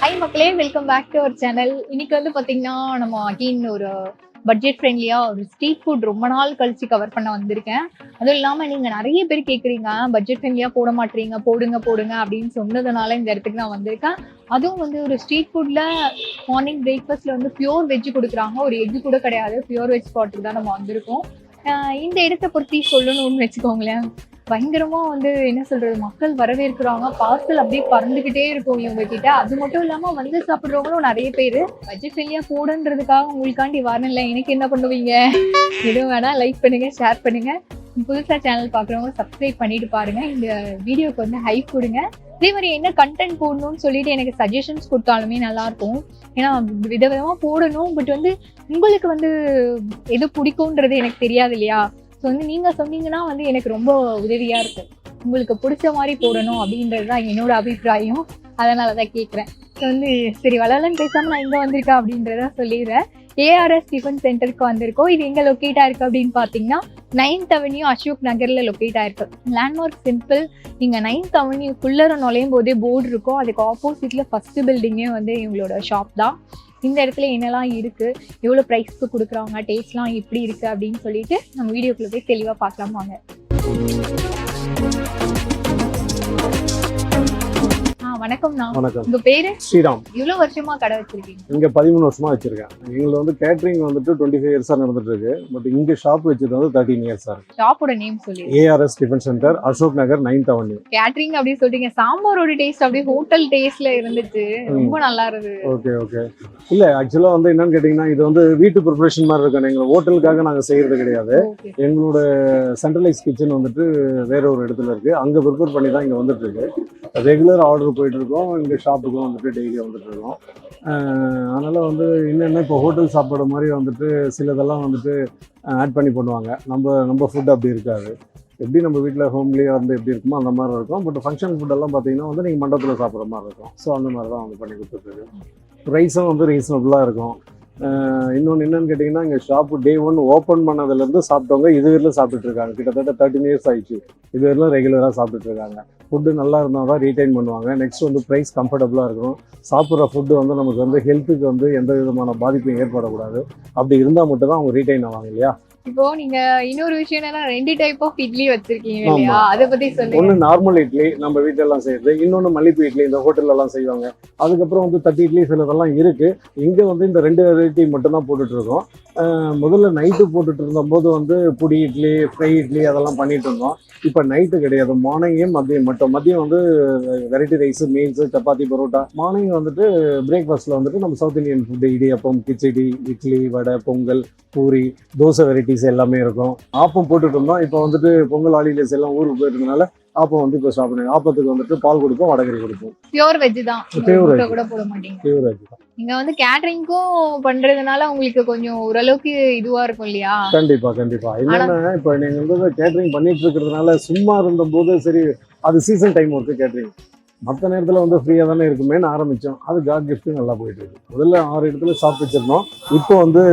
Hi மக்களே, welcome back to our channel. இன்னைக்கு வந்து பார்த்தீங்கன்னா நம்ம அகெயின் ஒரு பட்ஜெட் ஃப்ரெண்ட்லியாக ஒரு ஸ்ட்ரீட் ஃபுட் ரொம்ப நாள் கழிச்சு கவர் பண்ண வந்திருக்கேன். அதுவும் இல்லாமல் நீங்கள் நிறைய பேர் கேட்குறீங்க பட்ஜெட் ஃப்ரெண்ட்லியாக போட மாட்டீங்க, போடுங்க போடுங்க அப்படின்னு சொன்னதுனால இந்த இடத்துக்கு நான் வந்திருக்கேன். அதுவும் வந்து ஒரு ஸ்ட்ரீட் ஃபுட்டில் மார்னிங் பிரேக்ஃபாஸ்ட்டில் வந்து பியூர் வெஜ் கொடுக்குறாங்க. ஒரு எக்கு கூட கிடையாது, பியூர் வெஜ் ஸ்பாட்டுக்கு தான் நம்ம வந்திருக்கோம். இந்த இடத்த பற்றி சொல்லணும்னு வச்சுக்கோங்களேன், பயங்கரமா வந்து என்ன சொல்றது, மக்கள் வரவேற்கிறாங்க. பார்சல் அப்படியே பறந்துகிட்டே இருக்கும் இவங்க கிட்ட. அது மட்டும் இல்லாம வந்து சாப்பிடுறவங்களும் நிறைய பேரு. பட்ஜெட் ஃப்ரெண்ட்லியா போடுன்றதுக்காக உங்களுக்காண்டி வரல, எனக்கு என்ன பண்ணுவீங்க? எதுவும் வேணா லைக் பண்ணுங்க, ஷேர் பண்ணுங்க. புதுசா சேனல் பாக்குறவங்க சப்ஸ்கிரைப் பண்ணிட்டு பாருங்க. இந்த வீடியோக்கு வந்து ஹைப் கொடுங்க. அதே மாதிரி என்ன கண்டென்ட் போடணும்னு சொல்லிட்டு எனக்கு சஜஷன்ஸ் கொடுத்தாலுமே நல்லா இருக்கும். ஏன்னா விதவிதமா போடணும், பட் வந்து உங்களுக்கு வந்து எது பிடிக்கும்ன்றது எனக்கு தெரியாது இல்லையா? ஸோ வந்து நீங்கள் சொன்னீங்கன்னா வந்து எனக்கு ரொம்ப உதவியாக இருக்கும். உங்களுக்கு பிடிச்ச மாதிரி போடணும் அப்படின்றது தான் என்னோட அபிப்பிராயம். அதனால தான் கேட்குறேன். ஸோ வந்து சரி வளரலன்னு பேசாமல் நான் இங்கே வந்திருக்கேன் அப்படின்றத சொல்லிடுறேன். ஏஆர்எஸ் டிஃபன் சென்டருக்கு வந்திருக்கோம். இது எங்கே லொக்கேட் ஆயிருக்கு அப்படின்னு பார்த்தீங்கன்னா 9th அவென்யூ அசோக் நகரில் லொக்கேட் ஆயிருக்கு. Landmark simple. நீங்கள் 9th அவென்யூக்குள்ளே நுழையும் போதே போர்டு இருக்கும். அதுக்கு ஆப்போசிட்டில் ஃபஸ்ட்டு பில்டிங்கே வந்து இவங்களோட ஷாப் தான். இந்த இடத்துல என்னெல்லாம் இருக்குது, எவ்வளோ ப்ரைஸ்க்கு கொடுக்குறாங்க, டேஸ்ட்லாம் எப்படி இருக்குது அப்படின்னு சொல்லிட்டு நம்ம வீடியோக்குள்ளே போய் தெளிவாக பார்க்கலாம் வாங்க. வணக்கம்ண்ணா. வணக்கம். உங்க பேரு? ஸ்ரீராம். இவ்வளவு வருஷமா கடை வச்சிருக்கீங்க? இங்க 13 வருஷமா வச்சிருக்கேன். எங்களை வந்து கேட்டரிங் வந்துட்டு 25 இயர்ஸா நடந்துட்டு இருக்கு. பட் இங்க ஷாப் வச்சது வந்து 13 இயர்ஸா இருக்கு. ஷாப்போட நேம் சொல்லி. ARS tiffin centre, Ashok Nagar, 9th avenue. Catering அப்படி சொல்றீங்க, சாம்பாரோட டேஸ்ட் அப்படியே ஹோட்டல் டேஸ்ட்ல இருந்துச்சு, ரொம்ப நல்லா இருந்தது. Okay okay. இல்ல ஆக்சுவலா வந்து என்னன்னு கேட்டீங்கன்னா, இது வந்து வீட்டு ப்ரிப்பரேஷன் மாதிரி இருக்கு. எங்க ஹோட்டலுக்காக நாங்க செய்யறது கிடையாது. எங்களோட சென்ட்ரலைஸ் கிச்சன் வந்துட்டு வேற ஒரு இடத்துல இருக்கு. அங்க ப்ரிப்பேர் பண்ணி தான் இங்க வந்துட்டு இருக்கு. ரெகுலர் ஆர்டர் போயிட்டு இருக்கோம். இங்கே ஷாப்புக்கும் வந்துட்டு டெய்லி வந்துட்டு இருக்கோம். அதனால வந்து என்னென்ன இப்போ ஹோட்டல் சாப்பாடு மாதிரி வந்துட்டு சிலதெல்லாம் வந்துட்டு ஆட் பண்ணி பண்ணுவாங்க. நம்ம ஃபுட் அப்படி இருக்காது. எப்படி நம்ம வீட்டில் ஹோம்லியாக வந்து எப்படி இருக்குமோ அந்த மாதிரி இருக்கும். பட் ஃபங்க்ஷன் ஃபுட்டெல்லாம் பார்த்தீங்கன்னா வந்து நீங்கள் மண்டபத்தில் சாப்பிட்ற மாதிரி இருக்கும். ஸோ அந்த மாதிரி தான் வந்து பண்ணி கொடுத்துருக்கு. ப்ரைஸும் வந்து ரீசனபுளாக இருக்கும். இன்னொன்று என்னென்னு கேட்டிங்கன்னா, இங்கே ஷாப்பு டே 1 ஓப்பன் பண்ணதுலேருந்து சாப்பிட்டவங்க இதுவரையிலும் சாப்பிட்டுட்டு இருக்காங்க. கிட்டத்தட்ட 13 இயர்ஸ் ஆயிடுச்சு. இதுவரையிலும் ரெகுலராக சாப்பிட்டுட்டு இருக்காங்க. ஃபுட்டு நல்லா இருந்தால் தான் ரீட்டைன் பண்ணுவாங்க. நெக்ஸ்ட் வந்து ப்ரைஸ் கம்ஃபர்டபுளாக இருக்கணும். சாப்பிட்ற ஃபுட்டு வந்து நமக்கு வந்து ஹெல்த்துக்கு வந்து எந்த விதமான பாதிப்பும் ஏற்படக்கூடாது. அப்படி இருந்தால் மட்டும் தான் அவங்க ரீட்டைன் ஆவாங்க இல்லையா? இப்போ நீங்க இன்னொரு விஷயம் என்னன்னா 2 டைப் ஆஃப் இட்லி வச்சிருக்கீங்க இல்லையா? அத பத்தி சொல்லுங்க. ஒன்னு நார்மல் இட்லி நம்ம வீட்ல எல்லாம் செய்யறது, இன்னொன்னு மல்லிப்பூ இட்லி இந்த ஹோட்டல்ல எல்லாம் செய்வாங்க. அதுக்கப்புறம் வந்து தட்டி இட்லி சிலதெல்லாம் இருக்கு. இங்க வந்து இந்த 2 வெரைட்டி மட்டும் தான் போட்டுட்டு இருக்கோம். முதல்ல நைட்டு போட்டுட்டு இருந்தபோது வந்து புடி இட்லி, ஃப்ரை இட்லி அதெல்லாம் பண்ணிட்டு இருந்தோம். இப்போ நைட்டு கிடையாது, மார்னிங்கும் மதியம் மட்டும். மதியம் வந்து variety rice, meals, chapati, parotta. Morning வந்துட்டு பிரேக்ஃபாஸ்ட்ல வந்துட்டு நம்ம south Indian food, idiyappam, khichdi, idli, vada, pongal, puri, dosa varieties எல்லாமே இருக்கும். ஆப்பம் போட்டுட்டு இருந்தோம். இப்போ வந்துட்டு பொங்கல் ஹாலிடேஸ் எல்லாம் ஊருக்கு போயிருந்தனால ஆப்பம் வந்து இப்போ ஸ்டாப் பண்ணுங்க. ஆப்பத்துக்கு வந்துட்டு பால் கொடுப்போம், வடகரி கொடுப்போம். பியூர் வெஜ் தான். பியூர் வெஜ் கூட போட மாட்டீங்க? பியூர் வெஜ் தான். நீங்க வந்து கேட்டரிங்க்கும் பண்றதுனால உங்களுக்கு கொஞ்சம் ஓரளவுக்கு இதுவா இருக்கும் இல்லையா? கண்டிப்பா கண்டிப்பா. என்னன்னா இப்போ நீங்க வந்து கேட்டரிங் பண்ணிட்டு இருக்கிறதுனால சும்மா இருந்தபோது சரி அது சீசன் டைம் ஒர்க்கு கேட்டரிங். மற்ற நேரத்தில் வந்து ஃப்ரீயாக தானே இருக்குமேன்னு ஆரம்பித்தோம். அது காட் கிஃப்ட்டு நல்லா போயிட்டு இருக்கு. முதல்ல 6 இடத்துல ஷாப் வச்சிருந்தோம். இப்போ வந்து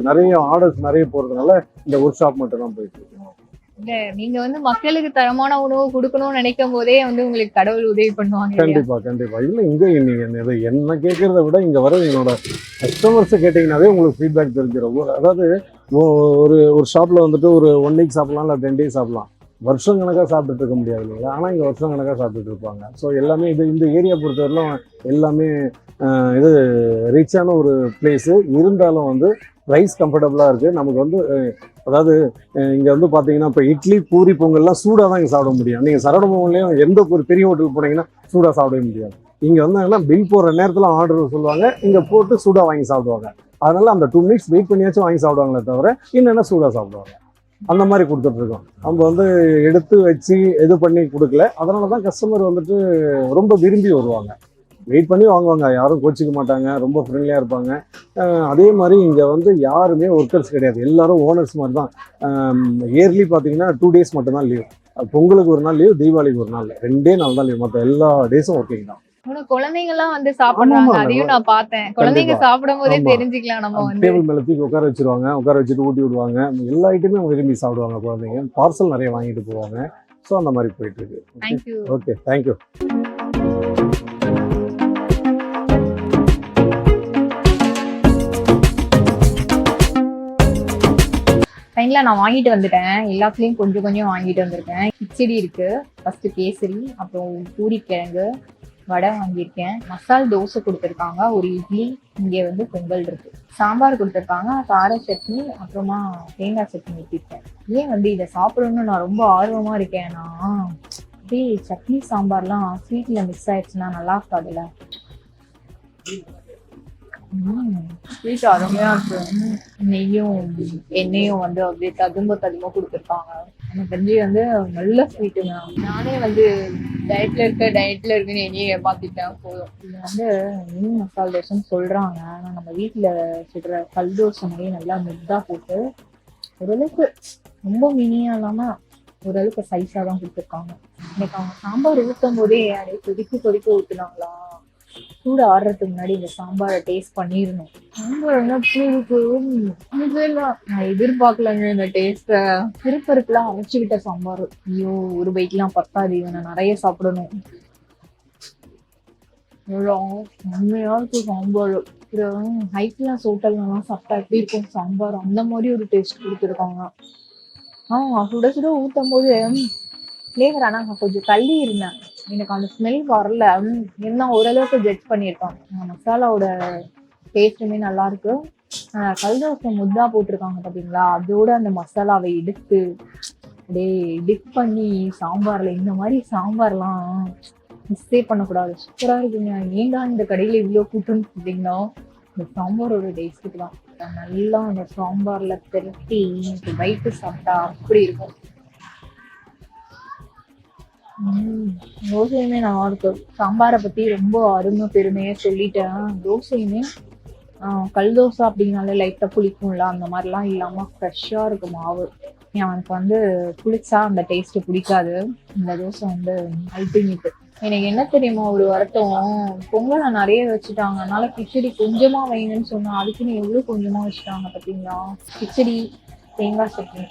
நிறைய ஆர்டர்ஸ் நிறைய போகிறதுனால இந்த ஒரு ஷாப் மட்டும் தான் போயிட்டு இருக்கு. இல்ல நீங்க வந்து மக்களுக்கு தரமான உணவு கொடுக்கணும்னு நினைக்கும் போதே வந்து உங்களுக்கு கடவுள் உதவி பண்ணுவாங்க. கண்டிப்பா கண்டிப்பா. இல்லை இங்கே நீங்க என்ன கேட்கறத விட இங்கே வர என்னோட கஸ்டமர்ஸை கேட்டிங்கனாவே உங்களுக்கு ஃபீட்பேக் தெரிஞ்சிடும். அதாவது ஒரு ஷாப்பில் வந்துட்டு ஒரு 1 வீக் சாப்பிடலாம், இல்லை 10 days சாப்பிடலாம். வருஷம் கணக்காக சாப்பிட்டுட்டு இருக்க முடியாது இல்லைங்களா? ஆனால் இங்கே வருஷம் கணக்காக சாப்பிட்டுட்டு இருப்பாங்க. ஸோ எல்லாமே இந்த ஏரியா பொறுத்தவரையிலும் எல்லாமே இது ரிச்சான ஒரு பிளேஸு. இருந்தாலும் வந்து ரைஸ் கம்ஃபர்டபுளாக இருக்குது நமக்கு வந்து. அதாவது இங்கே வந்து பார்த்தீங்கன்னா இப்போ இட்லி, பூரி, பொங்கல்லாம் சூடாக தான் இங்கே சாப்பிட முடியும். நீங்கள் சரவண பவன்லேயும் எந்த ஒரு பெரிய ஹோட்டல் போனீங்கன்னா சூடாக சாப்பிடவே முடியாது. இங்கே வந்தாங்கன்னா பில் போடுற நேரத்தில் ஆர்டர் சொல்லுவாங்க, இங்கே போட்டு சூடாக வாங்கி சாப்பிடுவாங்க. அதனால அந்த 2 minutes வெயிட் பண்ணியாச்சும் வாங்கி சாப்பிடுவாங்களே தவிர என்னென்னா சூடாக சாப்பிடுவாங்க. அந்த மாதிரி கொடுத்துட்ருக்கோம். நம்ம வந்து எடுத்து வச்சு இது பண்ணி கொடுக்கல. அதனால தான் கஸ்டமர் வந்துட்டு ரொம்ப விரும்பி வருவாங்க, வெயிட் பண்ணி வாங்குவாங்க. யாரும் கோச்சிக்க மாட்டாங்க, ரொம்ப ஃப்ரெண்ட்லியாக இருப்பாங்க. அதே மாதிரி இங்கே வந்து யாருமே ஒர்க்கர்ஸ் கிடையாது, எல்லாரும் ஓனர்ஸ் மாதிரி தான். இயர்லி பார்த்தீங்கன்னா 2 days மட்டும்தான் லீவ். பொங்கலுக்கு ஒரு நாள் லீவ், தீபாவளிக்கு ஒரு நாள், 2 நாள் தான் லீவ். மற்ற எல்லா டேஸும் ஒர்க்கிங் தான். குழந்தைங்க எல்லாம் வந்து சாப்பிடுறாங்க, அதையும் நான் பார்த்தேன். குழந்தைங்க சாப்பிடும் போதே தெரிஞ்சுக்கலாம். நம்ம வந்து டேபிள் மேல தூக்கி உட்கார வச்சிருவாங்க, உட்கார வச்சுட்டு ஊட்டி விடுவாங்க. எல்லா ஐட்டமே விரும்பி சாப்பிடுவாங்க குழந்தைங்க. பார்சல் நிறைய வாங்கிட்டு போவாங்க. ஸோ அந்த மாதிரி போயிட்டு இருக்கு. Okay, thank you. இல்ல நான் வாங்கிட்டு வந்துட்டேன். எல்லாத்துலயும் கொஞ்சம் கொஞ்சம் வாங்கிட்டு வந்திருக்கேன். கிச்சடி இருக்கு, ஃபர்ஸ்ட் கேசரி, அப்புறம் பூரி கிழங்கு, வடை வாங்கியிருக்கேன். மசால் தோசை கொடுத்துருக்காங்க, ஒரு இட்லி, இங்கே வந்து பொங்கல் இருக்கு. சாம்பார் கொடுத்துருக்காங்க, கார சட்னி, அப்புறமா தேங்காய் சட்னி ஊற்றிருக்கேன். ஏன் வந்து இதை சாப்பிடணும்னு நான் ரொம்ப ஆர்வமா இருக்கேன். நான் அப்படியே சட்னி சாம்பார்லாம் ஸ்வீட்ல மிக்ஸ் ஆயிடுச்சுன்னா நல்லா இருக்காதுல்ல. ஸ்வீட் அருமையா இருக்கு. நெய்யும் எண்ணெயும் வந்து அப்படியே ததும்ப கொடுத்துருக்காங்க. எனக்கு தெரிஞ்சு வந்து நல்ல ஸ்வீட்டுங்க. நானே வந்து டயட்ல இருக்குன்னு என்னையே ஏமாத்திட்டேன் போதும். இது வந்து மினி மசால் தோசைன்னு சொல்றாங்க. ஆனா நம்ம வீட்டுல சுடுற கல் தோசை மாதிரி நல்லா மெத்தா போட்டு ஓரளவுக்கு ரொம்ப மினியா இல்லாம ஓரளவுக்கு சைஸா தான் கொடுத்துருக்காங்க. எனக்கு அவங்க சாம்பார் ஊற்றும் போதே அப்படியே கொதிக்க ஊத்துனாங்களா, சூடு ஆடுறதுக்கு முன்னாடி இந்த சாம்பாரை டேஸ்ட் பண்ணிடணும். சாம்பார் என்ன நான் எதிர்பார்க்கலங்க இந்த டேஸ்ட. திருப்பருப்புலாம் அரைச்சுக்கிட்ட சாம்பார். ஐயோ, ஒரு பைக்லாம் பத்தாது, இவனை நிறைய சாப்பிடணும். உண்மையா இருக்கு சாம்பார். ஹை கிளாஸ் ஹோட்டல்லாம் சாப்பிட்டா எப்படி இருக்கும் சாம்பார், அந்த மாதிரி ஒரு டேஸ்ட் கொடுத்துருக்காங்க. சுட சுட ஊத்தும் போது ஃப்ளேவர். ஆனா நான் கொஞ்சம் தள்ளி இருந்தேன், எனக்கு அந்த ஸ்மெல் வரல. இருந்தா ஓரளவுக்கு ஜட்ஜ் பண்ணியிருக்காங்க. மசாலாவோட டேஸ்ட்டுமே நல்லா இருக்கு. கல்தோசை முத்தா போட்டிருக்காங்க பாத்தீங்களா, அதோட அந்த மசாலாவை எடுத்து அப்படியே டிப் பண்ணி சாம்பார்ல, இந்த மாதிரி சாம்பார்லாம் மிஸ்ஸே பண்ணக்கூடாது, சூப்பரா இருக்குங்க. ஏன்டா இந்த கடையில இவ்வளவு கூட்டம்னு சொல்லிட்டீங்கன்னா இந்த சாம்பாரோட டேஸ்ட்டுக்கு தான். நல்லா அந்த சாம்பார்ல திரட்டி வயிற்று சாப்பிட்டா அப்படி இருக்கும். தோசையுமே நல்லா இருக்கு. சாம்பாரை பத்தி ரொம்ப அருமை பெருமையா சொல்லிட்டேன். தோசையுமே கல் தோசை அப்படின்னாலே லைட்டா புளிக்கும்ல, அந்த மாதிரிலாம் இல்லாம ஃப்ரெஷ்ஷா இருக்கு மாவு. எனக்கு வந்து புளிச்சா அந்த டேஸ்ட் பிடிக்காது. இந்த தோசை வந்து அல்டிமேட். எனக்கு என்ன தெரியுமா ஒரு வருத்தம், பொங்கலை நிறைய வச்சுட்டாங்க, அதனால கிச்சடி கொஞ்சமா வைங்கன்னு சொன்னா அதுக்குன்னு எவ்வளவு கொஞ்சமா வச்சுட்டாங்க பாத்தீங்களா. கிச்சடி, தேங்காய் சட்னி,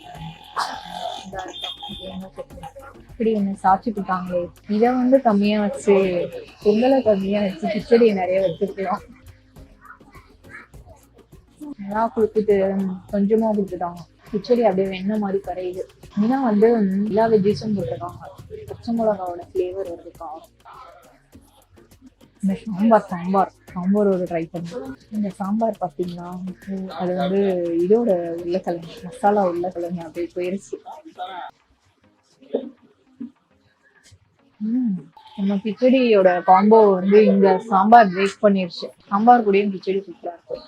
இப்படி ஒண்ணு சாப்பிட்டுட்டாங்களே. இதை வந்து கம்மியா வச்சு, பொங்கலை கம்மியா வச்சு கிச்சடியை நிறைய வச்சிருக்கலாம். நல்லா கொடுத்துட்டு கொஞ்சமா கொடுத்துட்டாங்க. கிச்சடி அப்படியே வெண்ணெய் மாதிரி கரையுது. ஏன்னா வந்து எல்லா வெஜ்ஜஸும் போட்டிருக்காங்க. பச்சை மிளகாவோட ஃபிளேவர் வருது, காரம். இந்த சாம்பார் ஒரு ட்ரை பண்ணுறேன். இந்த சாம்பார் பார்த்தீங்கன்னா அது வந்து இதோட உருளைக்கிழங்கு, மசாலா உருளைக்கிழங்கு அப்படியே போயிருச்சு. நம்ம கிச்சடியோட காம்போ வந்து இந்த சாம்பார் பிரேக் பண்ணிருச்சு. சாம்பார் கூடயும் கிச்சடி சூப்பரா இருக்கும்.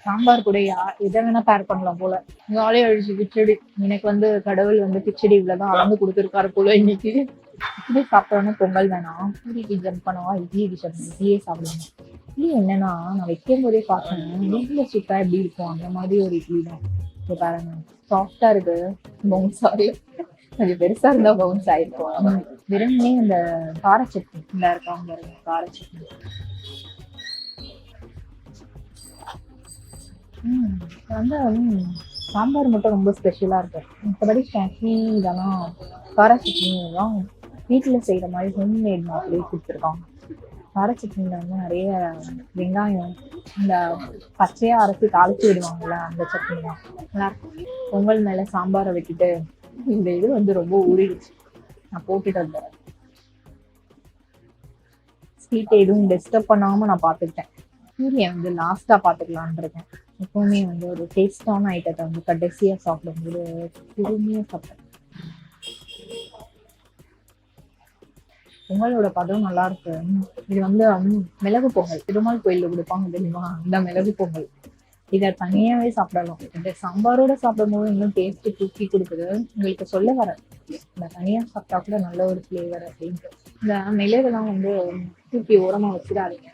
சாம்பார் கூட எதை வேணா பேர் பண்ணலாம் போல. ஜாலியா அழிச்சு கிச்சடி. எனக்கு வந்து கடவுள் வந்து கிச்சடி இவ்வளவுதான் அளந்து கொடுத்துருக்காரு போல இன்னைக்கு. இட்லி சாப்பிட்டோன்னே பொங்கல் வேணாம், பூரிக்கு ஜம்ப் பண்ணவா இட்லிக்கு ஜம்ப், இட்லியே சாப்பிடுவேன். இட்லி என்னன்னா நான் வைக்கும் போதே பார்த்தேன், வீட்டுல சுத்தா எப்படி இருக்கும் அந்த மாதிரி ஒரு இட்லி தான். இப்போ பாருங்க, சாஃப்டா இருக்கு, பவுன்ஸ் ஆகல. கொஞ்சம் பெருசா இருந்தா பவுன்ஸ் ஆயிருக்கும். வெறும்னே இந்த கார சட்னி நல்லா இருக்காங்க பாருங்க, கார சட்னி. வந்து சாம்பார் மட்டும் ரொம்ப ஸ்பெஷலா இருக்கு. மற்றபடி சட்னி இதெல்லாம், கார சட்னி இதெல்லாம் வீட்டுல செய்யற மாதிரி ஹோம்மேட் அப்படியே கொடுத்துருக்காங்க. கார சட்னியில வந்து நிறைய வெங்காயம், இந்த பச்சையா அரைச்சி தாளிச்சு விடுவாங்கல்ல, அந்த சட்னி தான் நல்லா இருக்கும். பொங்கல் மேல சாம்பாரை விட்டுட்டு இந்த இது வந்து ரொம்ப ஊறிடுச்சு, நான் போட்டுட்டு வந்தேன். ஸ்வீட் எதுவும் டிஸ்டர்ப் பண்ணாம நான் பாத்துக்கிட்டேன். பூரியை வந்து லாஸ்டா பாத்துக்கலான் இருக்கேன். எப்பவுமே வந்து ஒரு டேஸ்டான ஐட்டத்தை வந்து கடைசியா சாப்பிடும்போது பொறுமையா சாப்பிட்டேன். பொங்கலோட பதம் நல்லா இருக்கு. இது வந்து மிளகு பொங்கல், பெருமாள் கோயில்ல கொடுப்பாங்க தெரியுமா, இந்த மிளகு பொங்கல். இதை தனியாவே சாப்பிடலாம். இந்த சாம்பாரோட சாப்பிடும் போது இன்னும் டேஸ்ட் தூக்கி கொடுக்குது. உங்களுக்கு சொல்ல வர, இந்த தனியா சாப்பிட்டா கூட நல்ல ஒரு ஃபிளேவர் அப்படின்ட்டு. இந்த மிளகுலாம் வந்து தூக்கி ஓரமா வச்சிடாதீங்க,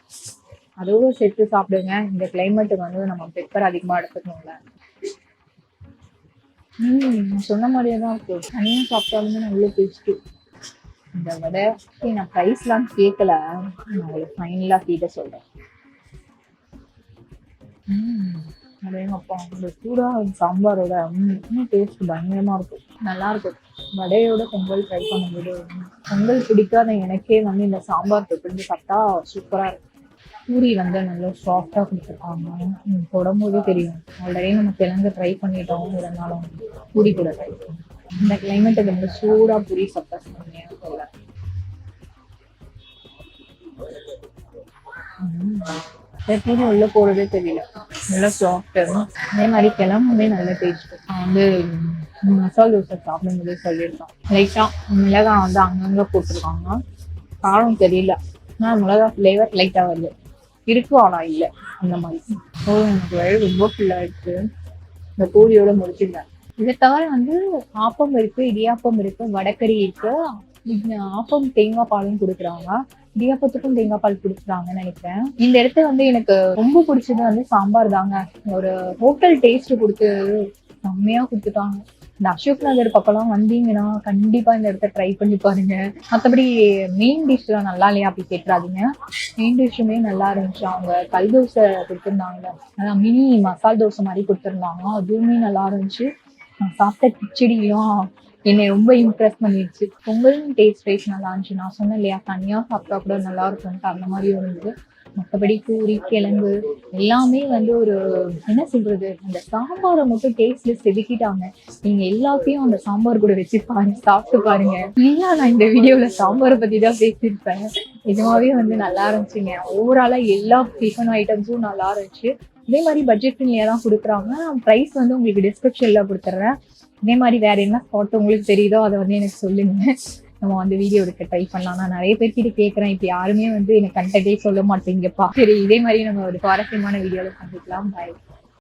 அதோட சேர்த்து சாப்பிடுங்க. இந்த கிளைமேட்டுக்கு வந்து நம்ம பெப்பர் அதிகமா எடுத்துக்கணும்ல. சொன்ன மாதிரியே தான் இருக்கு. தனியா சாப்பிட்டாலுமே நல்ல டேஸ்ட். இந்த வடை நான் ப்ரைஸ்லாம் கேட்கல, நான் உங்களுக்கு ஃபைனலா கேட்ட சொல்றேன். அதேங்கப்பா, இந்த சூடா சாம்பாரோட இன்னும் டேஸ்ட் பயங்கரமா இருக்கும், நல்லா இருக்கும். வடையோட பொங்கல் ட்ரை பண்ணும்போது, பொங்கல் பிடிக்காத எனக்கே வந்து இந்த சாம்பார் தொட்டு சாப்பிட்டா சூப்பரா இருக்கும். பூரி வந்து நல்லா சாஃப்டாக கொடுத்துருக்காங்க. தொடும்போதே தெரியும். ஆல்ரெடி நம்ம கிழங்கு ட்ரை பண்ணிட்டோம், இருந்தாலும் பூரி கூட ட்ரை பண்ணோம். இந்த கிளைமேட்டுக்கு வந்து சூடாக பூரி சாப்பிட்டா செம்மையா போல. பூரி உள்ள போறதே தெரியல, நல்லா சாஃப்ட். அதே மாதிரி கிழங்குமே நல்ல டேஸ்ட். நான் வந்து மசாலா தோசை சாப்பிடும்போதே சொல்லியிருக்கேன், லைட்டா மிளகாய் வந்து அங்கங்க போட்டிருக்காங்க, காரம் தெரியல, ஆனால் மிளகாய் ஃப்ளேவர் லைட்டா வருது இருக்கு, ஆனா இல்லை அந்த மாதிரி. ஸோ எனக்கு வயிறு ரொம்ப ஃபுல்லாக இருக்கு. இந்த பூரியோட முடிச்சிருந்தேன். இதை தவிர வந்து ஆப்பம் இருக்கு, இடியாப்பம் இருக்கு, வடக்கறி இருக்கு. ஆப்பம் தேங்காய் பாலும் கொடுக்குறாங்க, இடியாப்பத்துக்கும் தேங்காய் பால் கொடுக்குறாங்கன்னு நினைக்கிறேன். இந்த இடத்துல வந்து எனக்கு ரொம்ப பிடிச்சது வந்து சாம்பார் தாங்க. ஒரு ஹோட்டல் டேஸ்ட் கொடுத்து செம்மையா கொடுத்துட்டாங்க. இந்த அசோக் நகர் பக்கம்லாம் வந்தீங்கன்னா கண்டிப்பா இந்த இடத்த ட்ரை பண்ணி பாருங்க. மற்றபடி மெயின் டிஷ்லாம் நல்லா இல்லையா அப்படி கேட்டுறாதீங்க, மெயின் டிஷ்ஷுமே நல்லா இருந்துச்சு. அவங்க கல் தோசை கொடுத்துருந்தாங்க, அதான் மினி மசால் தோசை மாதிரி கொடுத்துருந்தாங்க, அதுவுமே நல்லா இருந்துச்சு. நான் சாப்பிட்ட கிச்சடியும் என்னை ரொம்ப இம்ப்ரெஸ் பண்ணிடுச்சு. பொங்கலும் டேஸ்ட் வைஸ் நல்லா இருந்துச்சு. நான் சொன்னேன் இல்லையா, தனியாக சாப்பிட்டா கூட நல்லா இருக்கும்ட்டு, அந்த மாதிரி இருந்தது. மற்றபடி பூரி கிழங்கு எல்லாமே வந்து ஒரு என்ன சொல்றது, அந்த சாம்பாரை மட்டும் டேஸ்ட்ல செதுக்கிட்டாங்க. நீங்க எல்லாத்தையும் அந்த சாம்பார் கூட வச்சு பாருங்க, சாப்பிட்டு பாருங்க. இல்லையா, நான் இந்த வீடியோல சாம்பாரை பத்தி தான் பேசியிருப்பேன். நிஜமாவே வந்து நல்லா இருந்துச்சுங்க. ஓவராலா எல்லா டிஃபன் ஐட்டம்ஸும் நல்லா இருந்துச்சு. இதே மாதிரி பட்ஜெட் ஃப்ரெண்ட்லியா தான் கொடுக்குறாங்க. ப்ரைஸ் வந்து உங்களுக்கு டிஸ்கிரிப்ஷன்ல கொடுத்துட்றேன். இதே மாதிரி வேற என்ன ஸ்பாட் உங்களுக்கு தெரியுதோ அதை வந்து எனக்கு சொல்லுங்க, நம்ம வந்து வீடியோ எடுக்க ட்ரை பண்ணலாம். நான் நிறைய பேர்கிட்ட கேட்குறேன், இப்போ யாருமே வந்து எனக்கு கண்டென்ட்டே சொல்ல மாட்டேங்கப்பா. சரி, இதே மாதிரி நம்ம ஒரு சுவாரஸ்யமான வீடியோவில் சந்திக்கலாம். பாய்.